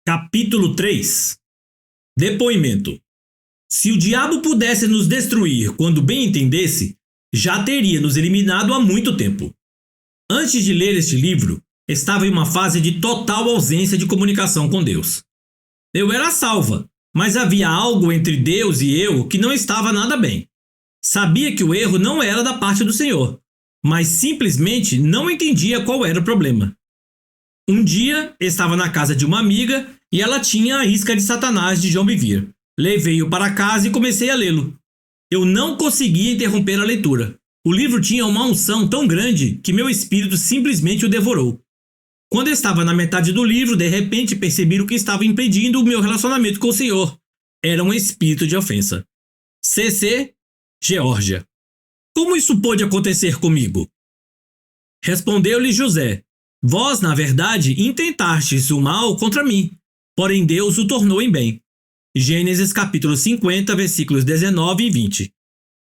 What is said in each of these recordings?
Capítulo 3. Depoimento. Se o diabo pudesse nos destruir quando bem entendesse, já teria nos eliminado há muito tempo. Antes de ler este livro, estava em uma fase de total ausência de comunicação com Deus. Eu era salva, mas havia algo entre Deus e eu que não estava nada bem. Sabia que o erro não era da parte do Senhor, mas simplesmente não entendia qual era o problema. Um dia, estava na casa de uma amiga e ela tinha a Isca de Satanás de João Bevere. Levei-o para casa e comecei a lê-lo. Eu não conseguia interromper a leitura. O livro tinha uma unção tão grande que meu espírito simplesmente o devorou. Quando estava na metade do livro, de repente percebi o que estava impedindo o meu relacionamento com o Senhor. Era um espírito de ofensa. C.C. Geórgia. Como isso pôde acontecer comigo? Respondeu-lhe José: Vós, na verdade, intentastes o mal contra mim, porém Deus o tornou em bem. Gênesis capítulo 50, versículos 19 e 20.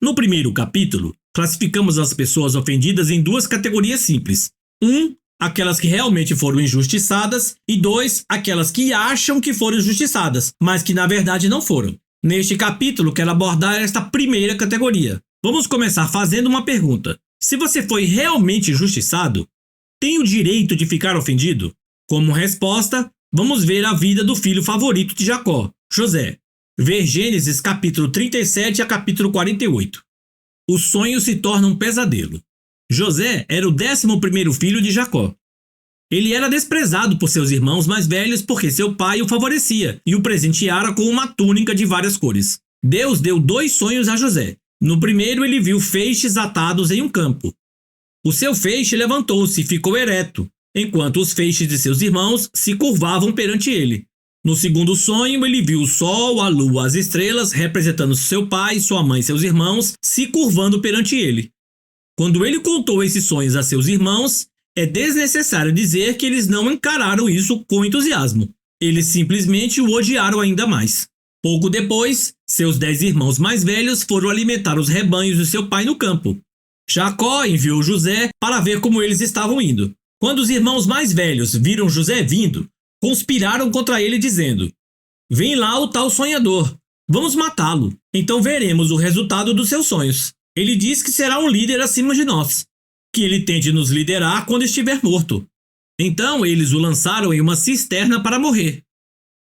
No primeiro capítulo, classificamos as pessoas ofendidas em duas categorias simples. 1. Aquelas que realmente foram injustiçadas, e 2. Aquelas que acham que foram injustiçadas, mas que na verdade não foram. Neste capítulo, quero abordar esta primeira categoria. Vamos começar fazendo uma pergunta. Se você foi realmente injustiçado, tem o direito de ficar ofendido? Como resposta, vamos ver a vida do filho favorito de Jacó, José. Ver Gênesis capítulo 37 a capítulo 48. O sonho se torna um pesadelo. José era o 11º filho de Jacó. Ele era desprezado por seus irmãos mais velhos porque seu pai o favorecia e o presenteara com uma túnica de várias cores. Deus deu 2 sonhos a José. No primeiro, ele viu feixes atados em um campo. O seu feixe levantou-se e ficou ereto, enquanto os feixes de seus irmãos se curvavam perante ele. No segundo sonho, ele viu o sol, a lua, as estrelas, representando seu pai, sua mãe e seus irmãos, se curvando perante ele. Quando ele contou esses sonhos a seus irmãos, é desnecessário dizer que eles não encararam isso com entusiasmo. Eles simplesmente o odiaram ainda mais. Pouco depois, seus 10 irmãos mais velhos foram alimentar os rebanhos de seu pai no campo. Jacó enviou José para ver como eles estavam indo. Quando os irmãos mais velhos viram José vindo, conspiraram contra ele dizendo: Vem lá o tal sonhador, vamos matá-lo, então veremos o resultado dos seus sonhos. Ele diz que será um líder acima de nós, que ele tente nos liderar quando estiver morto. Então eles o lançaram em uma cisterna para morrer.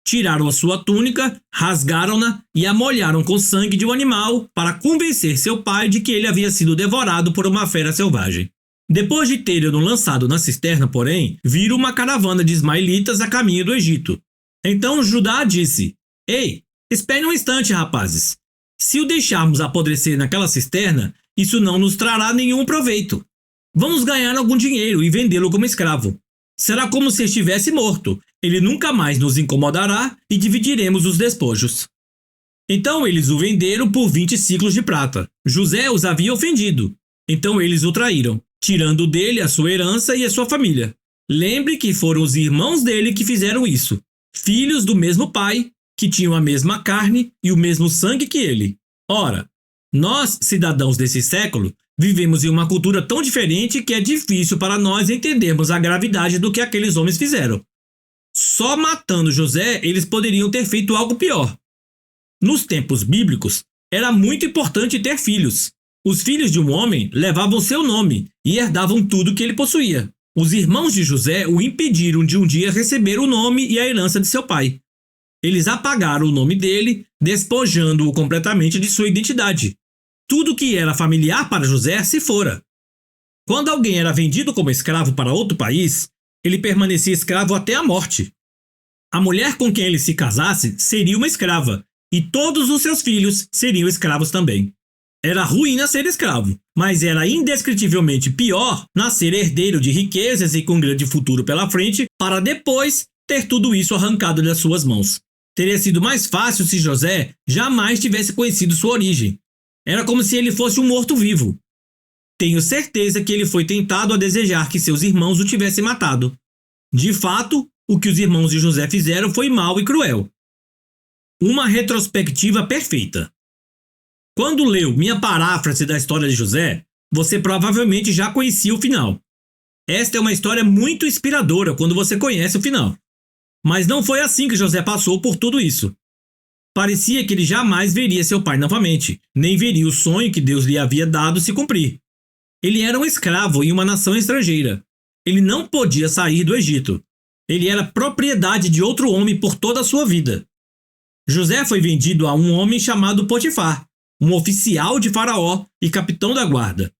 Tiraram a sua túnica, rasgaram-na e a molharam com sangue de um animal para convencer seu pai de que ele havia sido devorado por uma fera selvagem. Depois de terem-no lançado na cisterna, porém, viram uma caravana de ismaelitas a caminho do Egito. Então Judá disse: Ei, espere um instante, rapazes. Se o deixarmos apodrecer naquela cisterna, isso não nos trará nenhum proveito. Vamos ganhar algum dinheiro e vendê-lo como escravo. Será como se estivesse morto. Ele nunca mais nos incomodará e dividiremos os despojos. Então eles o venderam por 20 ciclos de prata. José os havia ofendido. Então eles o traíram, tirando dele a sua herança e a sua família. Lembre que foram os irmãos dele que fizeram isso. Filhos do mesmo pai, que tinham a mesma carne e o mesmo sangue que ele. Ora, nós, cidadãos desse século, vivemos em uma cultura tão diferente que é difícil para nós entendermos a gravidade do que aqueles homens fizeram. Só matando José, eles poderiam ter feito algo pior. Nos tempos bíblicos, era muito importante ter filhos. Os filhos de um homem levavam seu nome e herdavam tudo que ele possuía. Os irmãos de José o impediram de um dia receber o nome e a herança de seu pai. Eles apagaram o nome dele, despojando-o completamente de sua identidade. Tudo que era familiar para José se fora. Quando alguém era vendido como escravo para outro país, ele permanecia escravo até a morte. A mulher com quem ele se casasse seria uma escrava, e todos os seus filhos seriam escravos também. Era ruim nascer escravo, mas era indescritivelmente pior nascer herdeiro de riquezas e com grande futuro pela frente, para depois ter tudo isso arrancado das suas mãos. Teria sido mais fácil se José jamais tivesse conhecido sua origem. Era como se ele fosse um morto-vivo. Tenho certeza que ele foi tentado a desejar que seus irmãos o tivessem matado. De fato, o que os irmãos de José fizeram foi mau e cruel. Uma retrospectiva perfeita. Quando leu minha paráfrase da história de José, você provavelmente já conhecia o final. Esta é uma história muito inspiradora quando você conhece o final. Mas não foi assim que José passou por tudo isso. Parecia que ele jamais veria seu pai novamente, nem veria o sonho que Deus lhe havia dado se cumprir. Ele era um escravo em uma nação estrangeira. Ele não podia sair do Egito. Ele era propriedade de outro homem por toda a sua vida. José foi vendido a um homem chamado Potifar, um oficial de Faraó e capitão da guarda.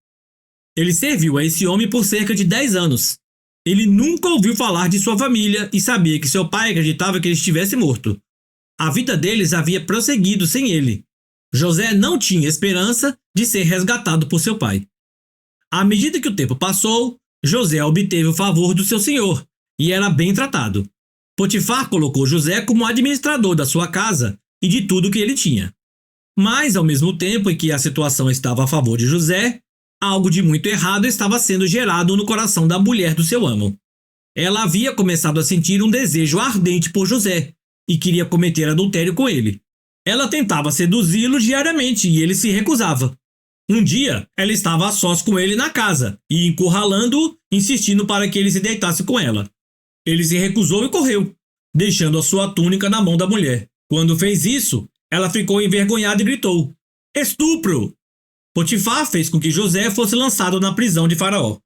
Ele serviu a esse homem por cerca de 10 anos. Ele nunca ouviu falar de sua família e sabia que seu pai acreditava que ele estivesse morto. A vida deles havia prosseguido sem ele. José não tinha esperança de ser resgatado por seu pai. À medida que o tempo passou, José obteve o favor do seu senhor e era bem tratado. Potifar colocou José como administrador da sua casa e de tudo que ele tinha. Mas, ao mesmo tempo em que a situação estava a favor de José, algo de muito errado estava sendo gerado no coração da mulher do seu amo. Ela havia começado a sentir um desejo ardente por José e queria cometer adultério com ele. Ela tentava seduzi-lo diariamente e ele se recusava. Um dia, ela estava a sós com ele na casa e, encurralando-o, insistindo para que ele se deitasse com ela. Ele se recusou e correu, deixando a sua túnica na mão da mulher. Quando fez isso, ela ficou envergonhada e gritou: "Estupro!" Potifar fez com que José fosse lançado na prisão de Faraó.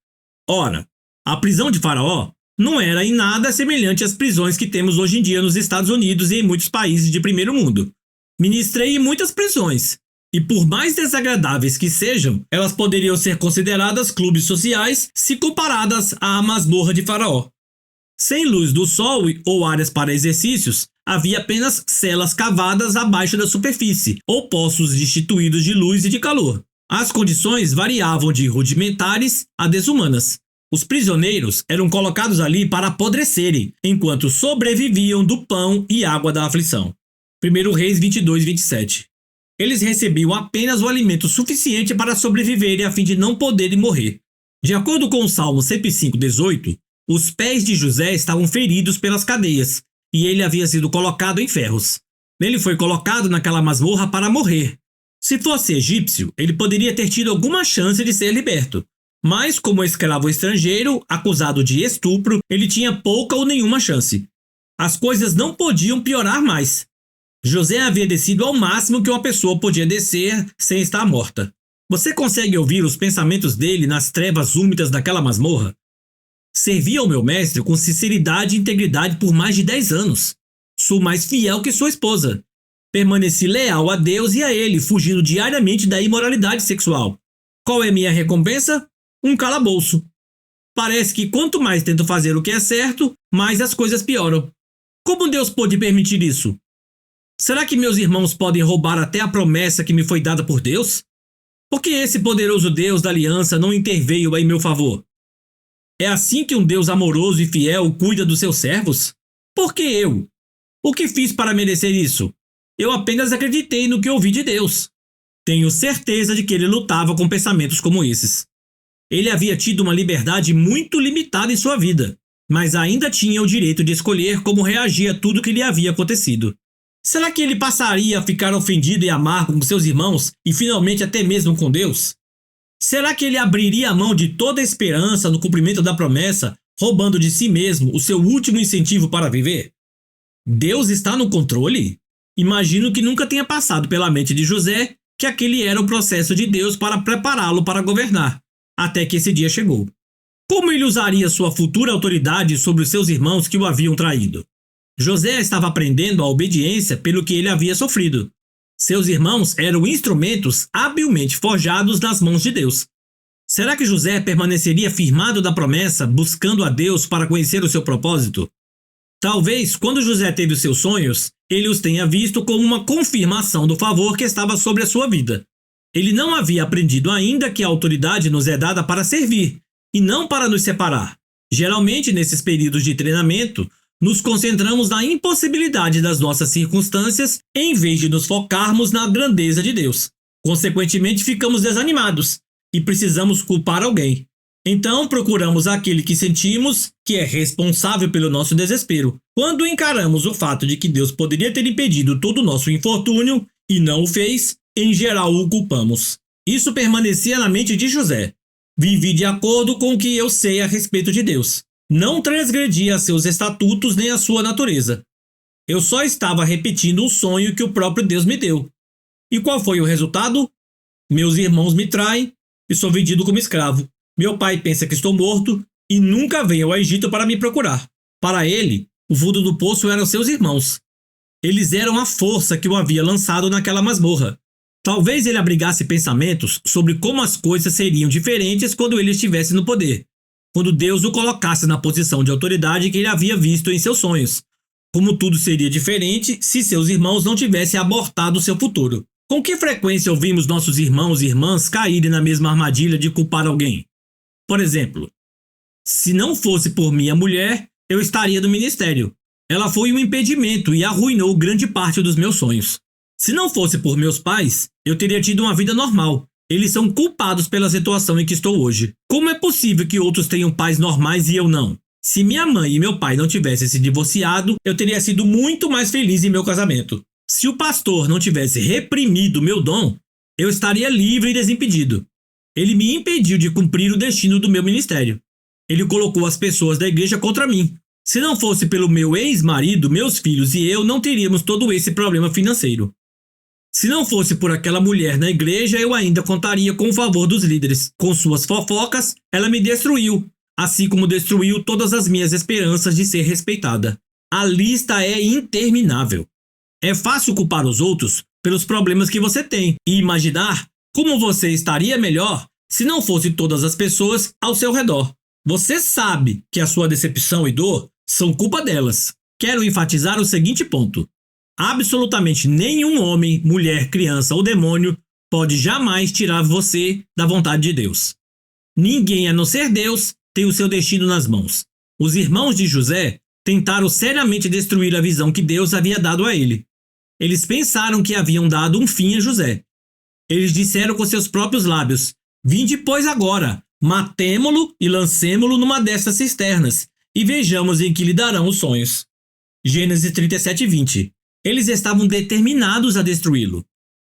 Ora, a prisão de Faraó não era em nada semelhante às prisões que temos hoje em dia nos Estados Unidos e em muitos países de primeiro mundo. Ministrei em muitas prisões, e por mais desagradáveis que sejam, elas poderiam ser consideradas clubes sociais se comparadas à masmorra de Faraó. Sem luz do sol ou áreas para exercícios, havia apenas celas cavadas abaixo da superfície, ou poços destituídos de luz e de calor. As condições variavam de rudimentares a desumanas. Os prisioneiros eram colocados ali para apodrecerem, enquanto sobreviviam do pão e água da aflição. 1 Reis 22, 27. Eles recebiam apenas o alimento suficiente para sobreviverem a fim de não poderem morrer. De acordo com o Salmo 105, 18, os pés de José estavam feridos pelas cadeias, e ele havia sido colocado em ferros. Ele foi colocado naquela masmorra para morrer. Se fosse egípcio, ele poderia ter tido alguma chance de ser liberto. Mas, como escravo estrangeiro, acusado de estupro, ele tinha pouca ou nenhuma chance. As coisas não podiam piorar mais. José havia descido ao máximo que uma pessoa podia descer sem estar morta. Você consegue ouvir os pensamentos dele nas trevas úmidas daquela masmorra? Servi ao meu mestre com sinceridade e integridade por mais de 10 anos. Sou mais fiel que sua esposa. Permaneci leal a Deus e a ele, fugindo diariamente da imoralidade sexual. Qual é minha recompensa? Um calabouço. Parece que quanto mais tento fazer o que é certo, mais as coisas pioram. Como Deus pôde permitir isso? Será que meus irmãos podem roubar até a promessa que me foi dada por Deus? Por que esse poderoso Deus da aliança não interveio em meu favor? É assim que um Deus amoroso e fiel cuida dos seus servos? Por que eu? O que fiz para merecer isso? Eu apenas acreditei no que ouvi de Deus. Tenho certeza de que ele lutava com pensamentos como esses. Ele havia tido uma liberdade muito limitada em sua vida, mas ainda tinha o direito de escolher como reagir a tudo que lhe havia acontecido. Será que ele passaria a ficar ofendido e amargo com seus irmãos e finalmente até mesmo com Deus? Será que ele abriria a mão de toda a esperança no cumprimento da promessa, roubando de si mesmo o seu último incentivo para viver? Deus está no controle? Imagino que nunca tenha passado pela mente de José que aquele era o processo de Deus para prepará-lo para governar, até que esse dia chegou. Como ele usaria sua futura autoridade sobre os seus irmãos que o haviam traído? José estava aprendendo a obediência pelo que ele havia sofrido. Seus irmãos eram instrumentos habilmente forjados nas mãos de Deus. Será que José permaneceria firmado da promessa, buscando a Deus para conhecer o seu propósito? Talvez, quando José teve os seus sonhos, ele os tenha visto como uma confirmação do favor que estava sobre a sua vida. Ele não havia aprendido ainda que a autoridade nos é dada para servir, e não para nos separar. Geralmente, nesses períodos de treinamento, nos concentramos na impossibilidade das nossas circunstâncias em vez de nos focarmos na grandeza de Deus. Consequentemente, ficamos desanimados e precisamos culpar alguém. Então, procuramos aquele que sentimos que é responsável pelo nosso desespero. Quando encaramos o fato de que Deus poderia ter impedido todo o nosso infortúnio e não o fez, em geral o culpamos. Isso permanecia na mente de José. Vivi de acordo com o que eu sei a respeito de Deus. Não transgredia a seus estatutos nem a sua natureza. Eu só estava repetindo o sonho que o próprio Deus me deu. E qual foi o resultado? Meus irmãos me traem e sou vendido como escravo. Meu pai pensa que estou morto e nunca vem ao Egito para me procurar. Para ele, o fundo do poço eram seus irmãos. Eles eram a força que o havia lançado naquela masmorra. Talvez ele abrigasse pensamentos sobre como as coisas seriam diferentes quando ele estivesse no poder, quando Deus o colocasse na posição de autoridade que ele havia visto em seus sonhos. Como tudo seria diferente se seus irmãos não tivessem abortado seu futuro. Com que frequência ouvimos nossos irmãos e irmãs caírem na mesma armadilha de culpar alguém? Por exemplo, se não fosse por minha mulher, eu estaria no ministério. Ela foi um impedimento e arruinou grande parte dos meus sonhos. Se não fosse por meus pais, eu teria tido uma vida normal. Eles são culpados pela situação em que estou hoje. Como é possível que outros tenham pais normais e eu não? Se minha mãe e meu pai não tivessem se divorciado, eu teria sido muito mais feliz em meu casamento. Se o pastor não tivesse reprimido meu dom, eu estaria livre e desimpedido. Ele me impediu de cumprir o destino do meu ministério. Ele colocou as pessoas da igreja contra mim. Se não fosse pelo meu ex-marido, meus filhos e eu não teríamos todo esse problema financeiro. Se não fosse por aquela mulher na igreja, eu ainda contaria com o favor dos líderes. Com suas fofocas, ela me destruiu, assim como destruiu todas as minhas esperanças de ser respeitada. A lista é interminável. É fácil culpar os outros pelos problemas que você tem e imaginar como você estaria melhor se não fosse todas as pessoas ao seu redor. Você sabe que a sua decepção e dor são culpa delas. Quero enfatizar o seguinte ponto. Absolutamente nenhum homem, mulher, criança ou demônio pode jamais tirar você da vontade de Deus. Ninguém, a não ser Deus, tem o seu destino nas mãos. Os irmãos de José tentaram seriamente destruir a visão que Deus havia dado a ele. Eles pensaram que haviam dado um fim a José. Eles disseram com seus próprios lábios: "Vinde, pois, agora, matemo-lo e lancemo-lo numa destas cisternas, e vejamos em que lhe darão os sonhos." Gênesis 37:20. Eles estavam determinados a destruí-lo.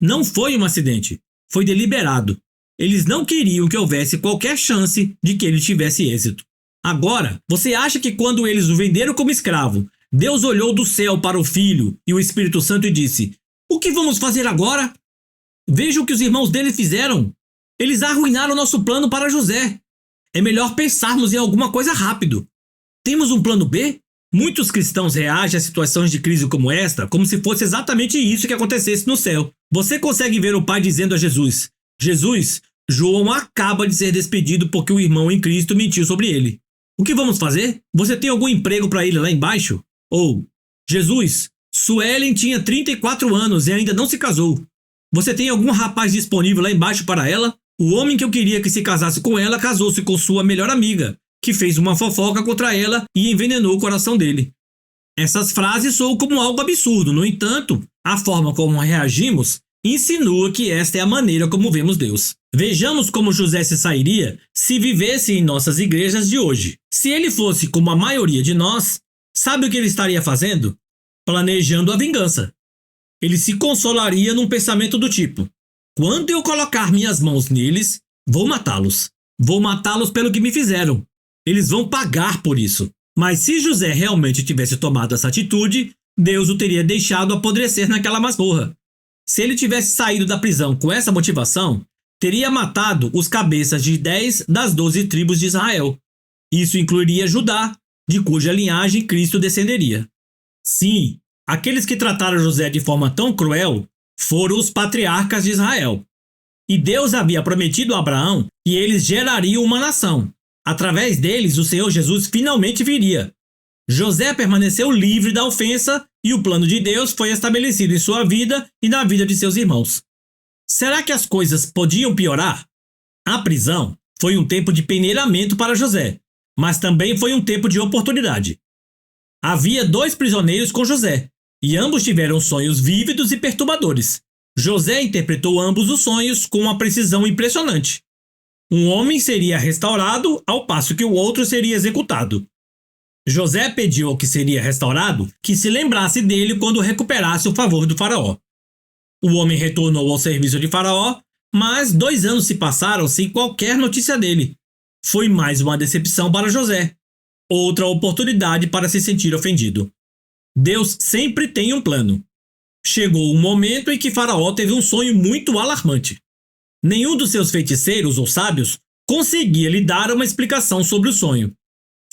Não foi um acidente, foi deliberado. Eles não queriam que houvesse qualquer chance de que ele tivesse êxito. Agora, você acha que quando eles o venderam como escravo, Deus olhou do céu para o Filho e o Espírito Santo e disse: "O que vamos fazer agora?" Veja o que os irmãos dele fizeram. Eles arruinaram nosso plano para José. É melhor pensarmos em alguma coisa rápido. Temos um plano B? Muitos cristãos reagem a situações de crise como esta como se fosse exatamente isso que acontecesse no céu. Você consegue ver o pai dizendo a Jesus: "Jesus, João acaba de ser despedido porque o irmão em Cristo mentiu sobre ele. O que vamos fazer? Você tem algum emprego para ele lá embaixo?" Ou: "Jesus, Suelen tinha 34 anos e ainda não se casou. Você tem algum rapaz disponível lá embaixo para ela? O homem que eu queria que se casasse com ela casou-se com sua melhor amiga, que fez uma fofoca contra ela e envenenou o coração dele." Essas frases soam como algo absurdo, no entanto, a forma como reagimos insinua que esta é a maneira como vemos Deus. Vejamos como José se sairia se vivesse em nossas igrejas de hoje. Se ele fosse como a maioria de nós, sabe o que ele estaria fazendo? Planejando a vingança. Ele se consolaria num pensamento do tipo: "Quando eu colocar minhas mãos neles, vou matá-los. Vou matá-los pelo que me fizeram. Eles vão pagar por isso." Mas se José realmente tivesse tomado essa atitude, Deus o teria deixado apodrecer naquela masmorra. Se ele tivesse saído da prisão com essa motivação, teria matado os cabeças de 10 das 12 tribos de Israel. Isso incluiria Judá, de cuja linhagem Cristo descenderia. Sim, aqueles que trataram José de forma tão cruel foram os patriarcas de Israel. E Deus havia prometido a Abraão que eles gerariam uma nação. Através deles, o Senhor Jesus finalmente viria. José permaneceu livre da ofensa e o plano de Deus foi estabelecido em sua vida e na vida de seus irmãos. Será que as coisas podiam piorar? A prisão foi um tempo de peneiramento para José, mas também foi um tempo de oportunidade. Havia 2 prisioneiros com José, e ambos tiveram sonhos vívidos e perturbadores. José interpretou ambos os sonhos com uma precisão impressionante. Um homem seria restaurado, ao passo que o outro seria executado. José pediu ao que seria restaurado que se lembrasse dele quando recuperasse o favor do faraó. O homem retornou ao serviço de faraó, mas 2 anos se passaram sem qualquer notícia dele. Foi mais uma decepção para José. outra oportunidade para se sentir ofendido. Deus sempre tem um plano. Chegou um momento em que Faraó teve um sonho muito alarmante. Nenhum dos seus feiticeiros ou sábios conseguia lhe dar uma explicação sobre o sonho.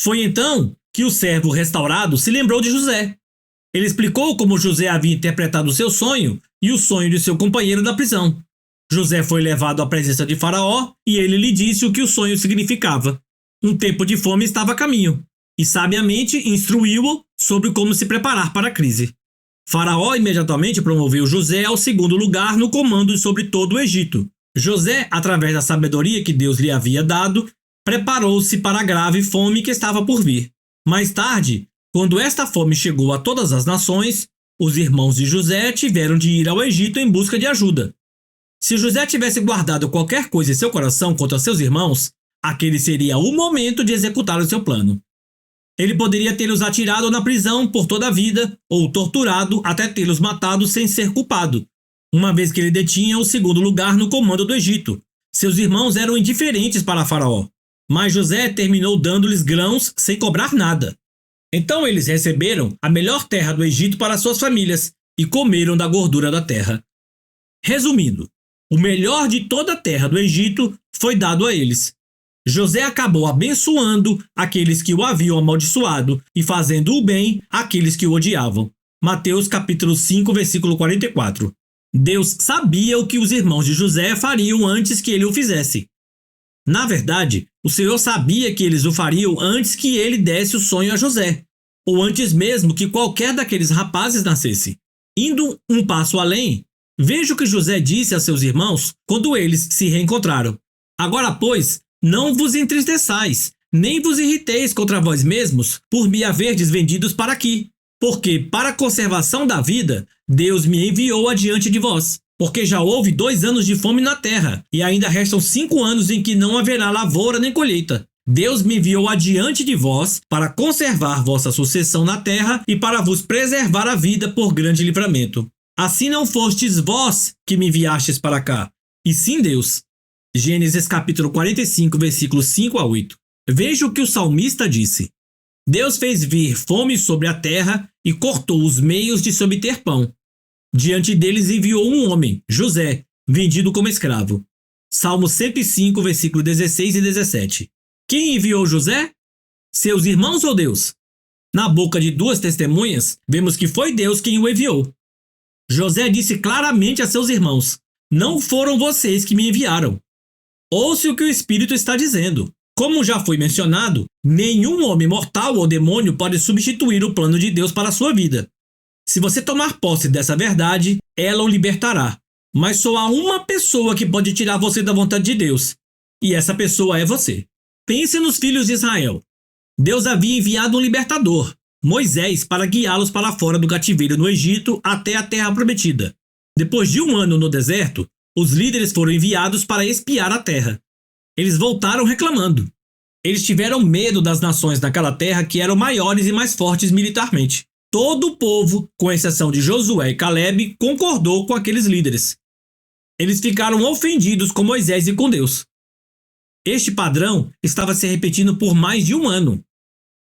Foi então que o servo restaurado se lembrou de José. Ele explicou como José havia interpretado o seu sonho e o sonho de seu companheiro da prisão. José foi levado à presença de Faraó e ele lhe disse o que o sonho significava. Um tempo de fome estava a caminho, e sabiamente instruiu-o sobre como se preparar para a crise. Faraó imediatamente promoveu José ao segundo lugar no comando sobre todo o Egito. José, através da sabedoria que Deus lhe havia dado, preparou-se para a grave fome que estava por vir. Mais tarde, quando esta fome chegou a todas as nações, os irmãos de José tiveram de ir ao Egito em busca de ajuda. Se José tivesse guardado qualquer coisa em seu coração contra seus irmãos, aquele seria o momento de executar o seu plano. Ele poderia tê-los atirado na prisão por toda a vida ou torturado até tê-los matado sem ser culpado, uma vez que ele detinha o segundo lugar no comando do Egito. Seus irmãos eram indiferentes para Faraó, mas José terminou dando-lhes grãos sem cobrar nada. Então eles receberam a melhor terra do Egito para suas famílias e comeram da gordura da terra. Resumindo, o melhor de toda a terra do Egito foi dado a eles. José acabou abençoando aqueles que o haviam amaldiçoado e fazendo o bem àqueles que o odiavam. Mateus capítulo 5, versículo 44. Deus sabia o que os irmãos de José fariam antes que ele o fizesse. Na verdade, o Senhor sabia que eles o fariam antes que ele desse o sonho a José, ou antes mesmo que qualquer daqueles rapazes nascesse. Indo um passo além, veja o que José disse a seus irmãos quando eles se reencontraram. Agora, pois, não vos entristeçais, nem vos irriteis contra vós mesmos por me haverdes vendidos para aqui, porque para a conservação da vida, Deus me enviou adiante de vós. Porque já houve 2 anos de fome na terra, e ainda restam 5 anos em que não haverá lavoura nem colheita. Deus me enviou adiante de vós para conservar vossa sucessão na terra e para vos preservar a vida por grande livramento. Assim não fostes vós que me enviastes para cá, e sim Deus. Gênesis capítulo 45, versículos 5 a 8. Veja o que o salmista disse. Deus fez vir fome sobre a terra e cortou os meios de se obter pão. Diante deles enviou um homem, José, vendido como escravo. Salmo 105, versículo 16 e 17. Quem enviou José? Seus irmãos ou Deus? Na boca de 2 testemunhas, vemos que foi Deus quem o enviou. José disse claramente a seus irmãos: não foram vocês que me enviaram. Ouça o que o Espírito está dizendo. Como já foi mencionado, nenhum homem mortal ou demônio pode substituir o plano de Deus para a sua vida. Se você tomar posse dessa verdade, ela o libertará. Mas só há uma pessoa que pode tirar você da vontade de Deus. E essa pessoa é você. Pense nos filhos de Israel. Deus havia enviado um libertador, Moisés, para guiá-los para fora do cativeiro no Egito até a terra prometida. Depois de 1 ano no deserto, os líderes foram enviados para espiar a terra. Eles voltaram reclamando. Eles tiveram medo das nações naquela terra que eram maiores e mais fortes militarmente. Todo o povo, com exceção de Josué e Caleb, concordou com aqueles líderes. Eles ficaram ofendidos com Moisés e com Deus. Este padrão estava se repetindo por mais de 1 ano.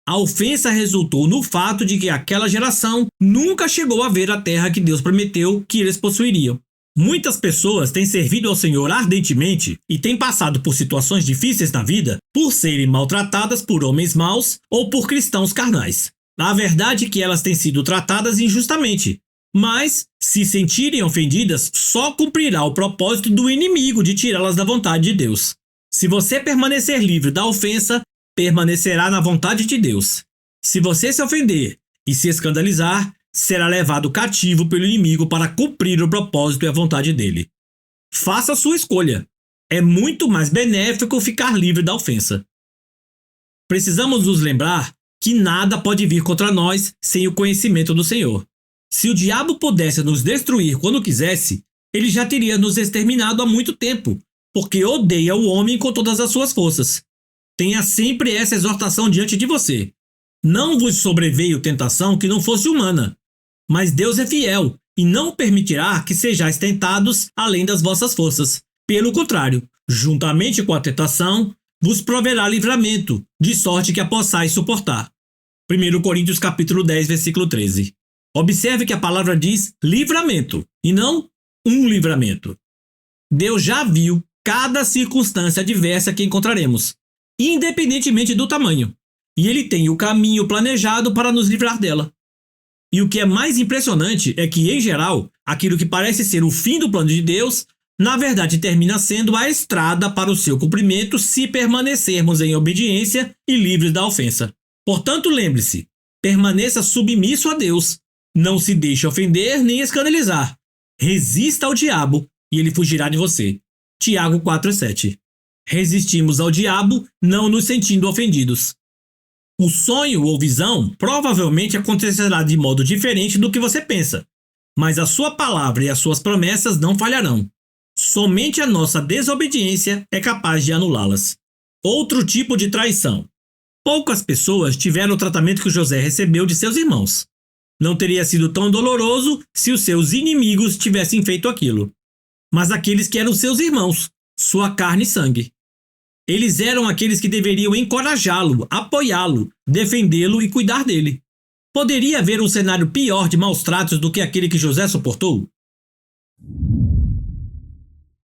A ofensa resultou no fato de que aquela geração nunca chegou a ver a terra que Deus prometeu que eles possuiriam. Muitas pessoas têm servido ao Senhor ardentemente e têm passado por situações difíceis na vida por serem maltratadas por homens maus ou por cristãos carnais. A verdade é que elas têm sido tratadas injustamente, mas, se sentirem ofendidas, só cumprirá o propósito do inimigo de tirá-las da vontade de Deus. Se você permanecer livre da ofensa, permanecerá na vontade de Deus. Se você se ofender e se escandalizar, será levado cativo pelo inimigo para cumprir o propósito e a vontade dele. Faça a sua escolha. É muito mais benéfico ficar livre da ofensa. Precisamos nos lembrar que nada pode vir contra nós sem o conhecimento do Senhor. Se o diabo pudesse nos destruir quando quisesse, ele já teria nos exterminado há muito tempo, porque odeia o homem com todas as suas forças. Tenha sempre essa exortação diante de você. Não vos sobreveio tentação que não fosse humana, mas Deus é fiel e não permitirá que sejais tentados além das vossas forças. Pelo contrário, juntamente com a tentação, vos proverá livramento, de sorte que a possais suportar. 1 Coríntios capítulo 10, versículo 13. Observe que a palavra diz livramento, e não um livramento. Deus já viu cada circunstância adversa que encontraremos, independentemente do tamanho, e Ele tem o caminho planejado para nos livrar dela. E o que é mais impressionante é que, em geral, aquilo que parece ser o fim do plano de Deus, na verdade termina sendo a estrada para o seu cumprimento se permanecermos em obediência e livres da ofensa. Portanto, lembre-se, permaneça submisso a Deus, não se deixe ofender nem escandalizar. Resista ao diabo e ele fugirá de você. Tiago 4,7. Resistimos ao diabo, não nos sentindo ofendidos. O sonho ou visão provavelmente acontecerá de modo diferente do que você pensa, mas a sua palavra e as suas promessas não falharão. Somente a nossa desobediência é capaz de anulá-las. Outro tipo de traição. Poucas pessoas tiveram o tratamento que José recebeu de seus irmãos. Não teria sido tão doloroso se os seus inimigos tivessem feito aquilo. Mas aqueles que eram seus irmãos, sua carne e sangue. Eles eram aqueles que deveriam encorajá-lo, apoiá-lo, defendê-lo e cuidar dele. Poderia haver um cenário pior de maus tratos do que aquele que José suportou?